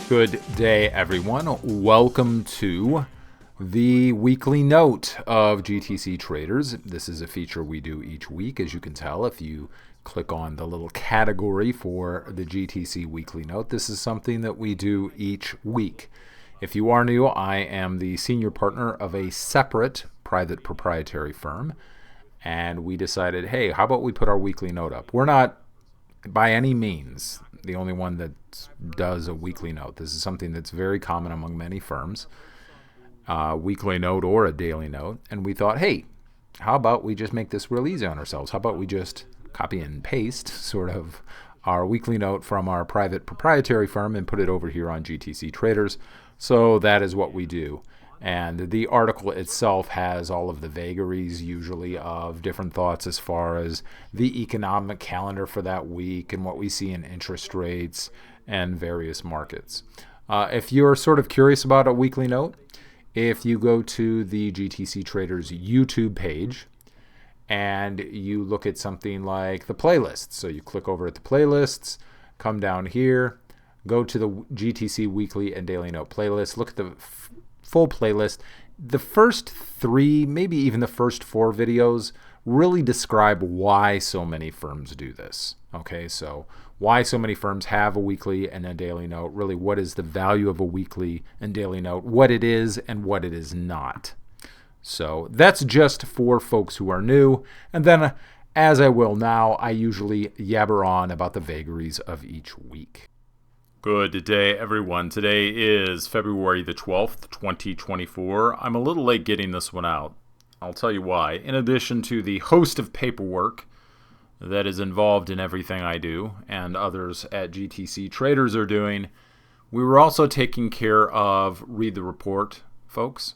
Good day, everyone. Welcome to the weekly note of GTC Traders. This is a feature we do each week, as you can tell if you click on the little category for the GTC weekly note. This is something that we do each week. If you are new, I am the senior partner of a separate private proprietary firm, and we decided, hey, how about we put our weekly note up? We're not by any means the only one that does a weekly note. This is something that's very common among many firms, weekly note or a daily note. And we thought, hey, how about we just make this real easy on ourselves? How about we just copy and paste sort of our weekly note from our private proprietary firm and put it over here on GTC Traders. So that is what we do. And the article itself has all of the vagaries usually of different thoughts as far as the economic calendar for that week and what we see in interest rates and various markets. If you're sort of curious about a weekly note, if you go to the GTC Traders YouTube page and you look at something like the playlists, so you click over at the playlists, come down here, go to the GTC weekly and daily note playlist, look at the full playlist. The first three, maybe even the first four videos really describe why so many firms do this. Okay, so why so many firms have a weekly and a daily note, really what is the value of a weekly and daily note, what it is and what it is not. So that's just for folks who are new. And then, as I will now, I usually yabber on about the vagaries of each week. Good day, everyone. Today is February the 12th, 2024. I'm a little late getting this one out. I'll tell you why. In addition to the host of paperwork that is involved in everything I do and others at GTC Traders are doing, we were also taking care of Read the Report, folks.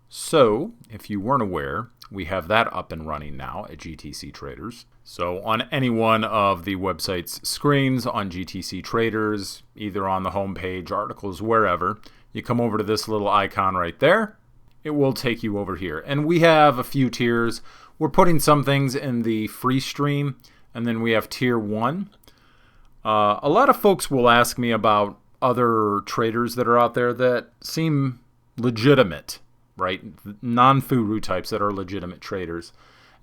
So, if you weren't aware, we have that up and running now at GTC Traders. So on any one of the website's screens on GTC Traders, either on the homepage, articles, wherever, you come over to this little icon right there. It will take you over here. And we have a few tiers. We're putting some things in the free stream, and then we have tier 1. A lot of folks will ask me about other traders that are out there that seem legitimate, right? Non-furu types that are legitimate traders.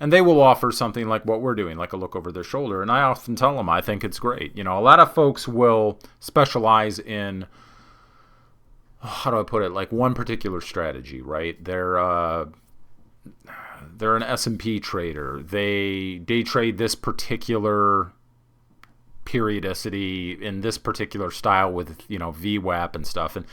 And they will offer something like what we're doing, like a look over their shoulder. And I often tell them I think it's great. You know, a lot of folks will specialize in, how do I put it, like one particular strategy, right? They're an S&P trader. They day trade this particular periodicity in this particular style with, you know, VWAP and stuff. And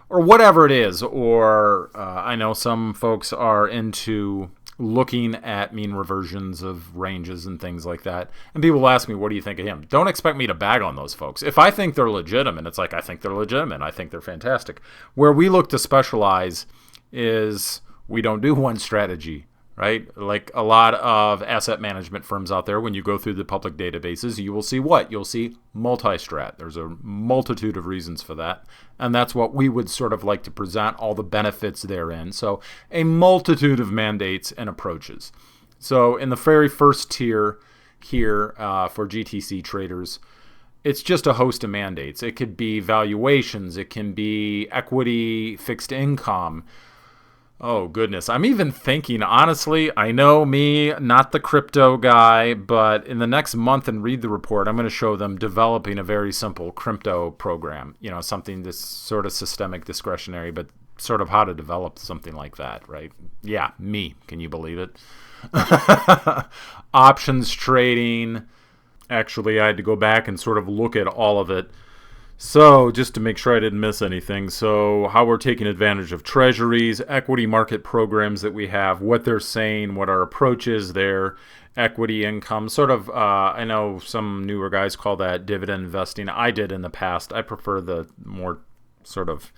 or whatever it is. Or I know some folks are into looking at mean reversions of ranges and things like that. And people will ask me, what do you think of him? Don't expect me to bag on those folks. If I think they're legitimate, it's like, I think they're legitimate. I think they're fantastic. Where we look to specialize is we don't do one strategy, right? Like a lot of asset management firms out there, when you go through the public databases, you will see what? You'll see multi-strat. There's a multitude of reasons for that. And that's what we would sort of like to present, all the benefits therein. So a multitude of mandates and approaches. So in the very first tier here for GTC traders, it's just a host of mandates. It could be valuations. It can be equity, fixed income. Oh, goodness. I'm even thinking, honestly, I know me, not the crypto guy, but in the next month and Read the Report, I'm going to show them developing a very simple crypto program. You know, something that's sort of systemic, discretionary, but sort of how to develop something like that, right? Yeah, me. Can you believe it? Options trading. Actually, I had to go back and sort of look at all of it. So, just to make sure I didn't miss anything, so how we're taking advantage of treasuries, equity market programs that we have, what they're saying, what our approach is there, equity income, sort of, I know some newer guys call that dividend investing. I did in the past. I prefer the more sort of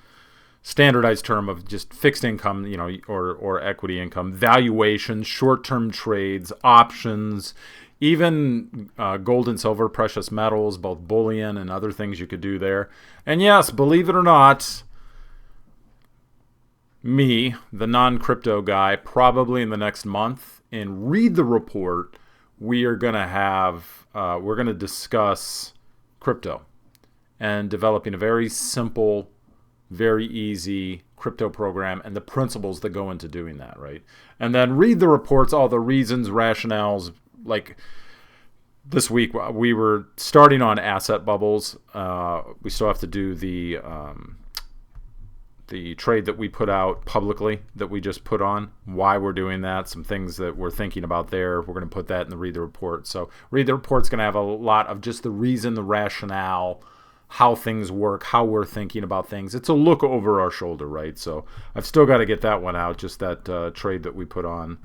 standardized term of just fixed income, you know, or equity income, valuations, short-term trades, options, even gold and silver, precious metals, both bullion and other things you could do there. And yes, believe it or not, me, the non-crypto guy, probably in the next month, and Read the Report, we are going to have, we're going to discuss crypto and developing a very simple, very easy crypto program and the principles that go into doing that, right? And then read the reports, all the reasons, rationales. Like this week, we were starting on asset bubbles. We still have to do the trade that we put out publicly that we just put on, why we're doing that, some things that we're thinking about there. We're going to put that in the Read the Report. So Read the Report's going to have a lot of just the reason, the rationale, how things work, how we're thinking about things. It's a look over our shoulder, right? So I've still got to get that one out, just that trade that we put on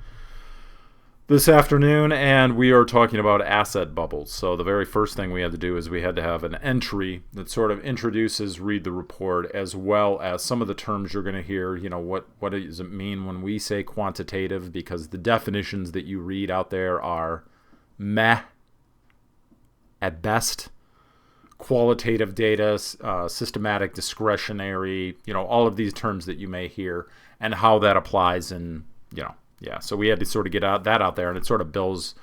this afternoon, and we are talking about asset bubbles. So the very first thing we had to do is we had to have an entry that sort of introduces Read the Report, as well as some of the terms you're going to hear. You know, what does it mean when we say quantitative? Because the definitions that you read out there are meh at best. Qualitative data, systematic, discretionary, all of these terms that you may hear, and how that applies in, yeah. So we had to sort of get that out there, and it sort of builds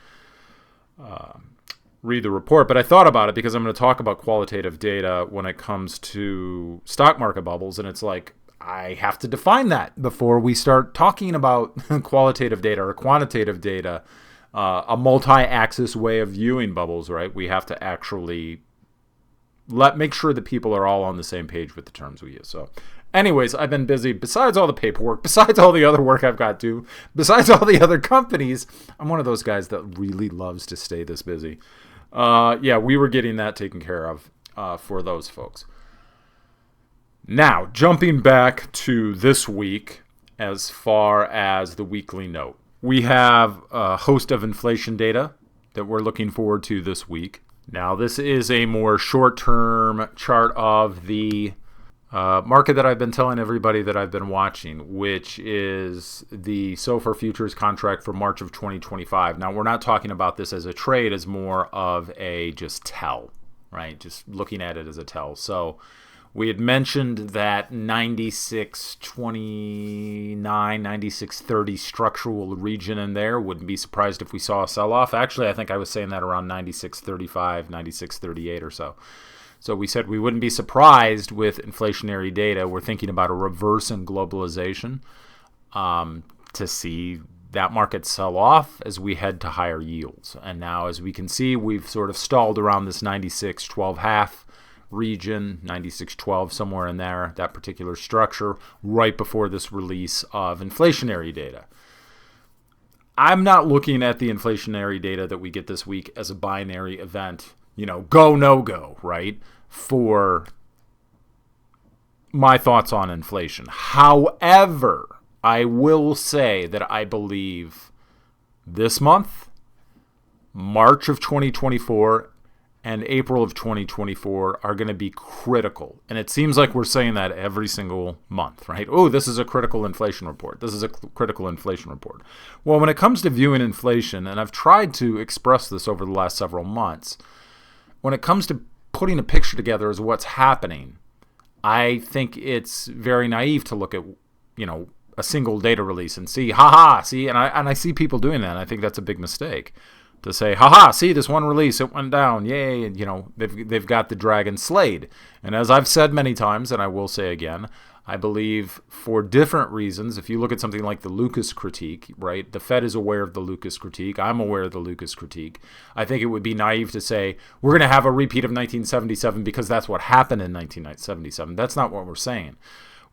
Read the Report. But I thought about it because I'm going to talk about qualitative data when it comes to stock market bubbles, and it's like I have to define that before we start talking about qualitative data or quantitative data, a multi-axis way of viewing bubbles, right? We have to actually make sure that people are all on the same page with the terms we use. So anyways, I've been busy. Besides all the paperwork, besides all the other work I've got to, besides all the other companies, I'm one of those guys that really loves to stay this busy. Yeah, we were getting that taken care of for those folks. Now, jumping back to this week as far as the weekly note. We have a host of inflation data that we're looking forward to this week. Now, this is a more short-term chart of the market that I've been telling everybody that I've been watching, which is the SOFR futures contract for March of 2025. Now, we're not talking about this as a trade, as more of a just tell, right? Just looking at it as a tell. So we had mentioned that 96.29, 96.30 structural region in there. Wouldn't be surprised if we saw a sell-off. Actually, I think I was saying that around 96.35, 96.38 or so. So we said we wouldn't be surprised with inflationary data. We're thinking about a reverse in globalization to see that market sell off as we head to higher yields. And now, as we can see, we've sort of stalled around this 96.12.5 region, 96.12, somewhere in there, that particular structure, right before this release of inflationary data. I'm not looking at the inflationary data that we get this week as a binary event, go, no go, right, for my thoughts on inflation. However, I will say that I believe this month, March of 2024, and April of 2024 are going to be critical. And it seems like we're saying that every single month, right? Oh, this is a critical inflation report. This is a critical inflation report. Well, when it comes to viewing inflation, and I've tried to express this over the last several months, when it comes to putting a picture together as what's happening, I think it's very naive to look at, a single data release and see, see, and I see people doing that, and I think that's a big mistake. To say, see, this one release, it went down, yay, and, they've got the dragon slayed. And as I've said many times, and I will say again, I believe for different reasons, if you look at something like the Lucas critique, right, the Fed is aware of the Lucas critique, I'm aware of the Lucas critique. I think it would be naive to say, we're going to have a repeat of 1977 because that's what happened in 1977. That's not what we're saying.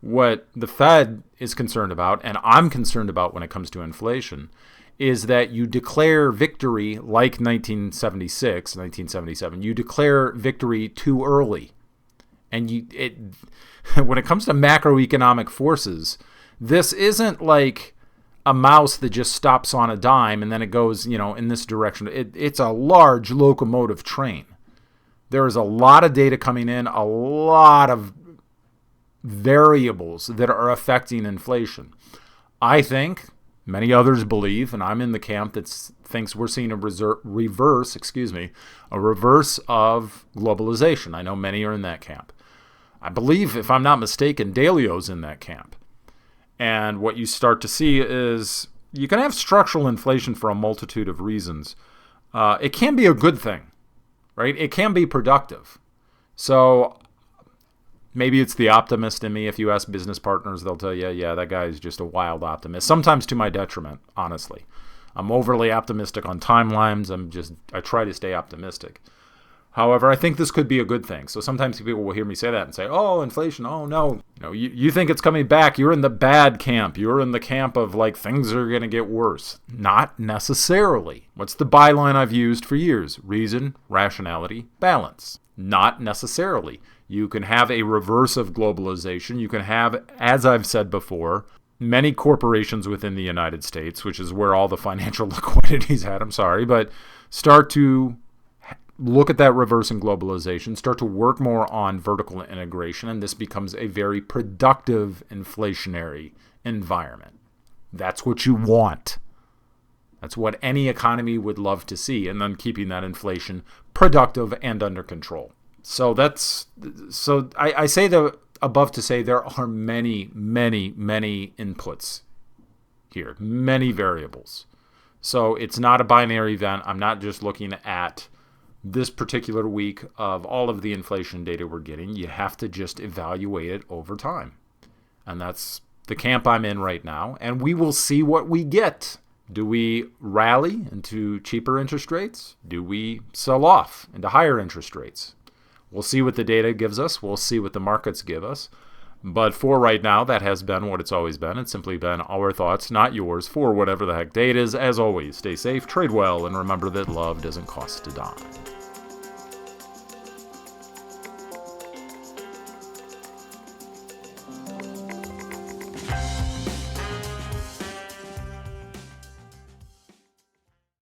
What the Fed is concerned about, and I'm concerned about when it comes to inflation, is that you declare victory like 1976, 1977. You declare victory too early. And when it comes to macroeconomic forces, this isn't like a mouse that just stops on a dime and then it goes, in this direction. It's a large locomotive train. There is a lot of data coming in, a lot of variables that are affecting inflation. I think many others believe, and I'm in the camp that thinks we're seeing a reverse of globalization. I know many are in that camp. I believe, if I'm not mistaken, Dalio's in that camp. And what you start to see is you can have structural inflation for a multitude of reasons. It can be a good thing, right? It can be productive. So Maybe it's the optimist in me. If you ask business partners, they'll tell you, yeah, that guy is just a wild optimist. Sometimes to my detriment, honestly. I'm overly optimistic on timelines. I try to stay optimistic. However, I think this could be a good thing. So sometimes people will hear me say that and say, oh, inflation, oh no. You think it's coming back. You're in the bad camp. You're in the camp of like things are going to get worse. Not necessarily. What's the byline I've used for years? Reason, rationality, balance. Not necessarily. You can have a reverse of globalization. You can have, as I've said before, many corporations within the United States, which is where all the financial liquidity's at, I'm sorry, but start to look at that reverse in globalization, start to work more on vertical integration, and this becomes a very productive inflationary environment. That's what you want. That's what any economy would love to see, and then keeping that inflation productive and under control. So I say the above to say there are many, many, many inputs here, many variables. So it's not a binary event. I'm not just looking at this particular week of all of the inflation data we're getting. You have to just evaluate it over time. And that's the camp I'm in right now. And we will see what we get. Do we rally into cheaper interest rates? Do we sell off into higher interest rates? We'll see what the data gives us. We'll see what the markets give us. But for right now, that has been what it's always been. It's simply been our thoughts, not yours, for whatever the heck day it is. As always, stay safe, trade well, and remember that love doesn't cost a dime.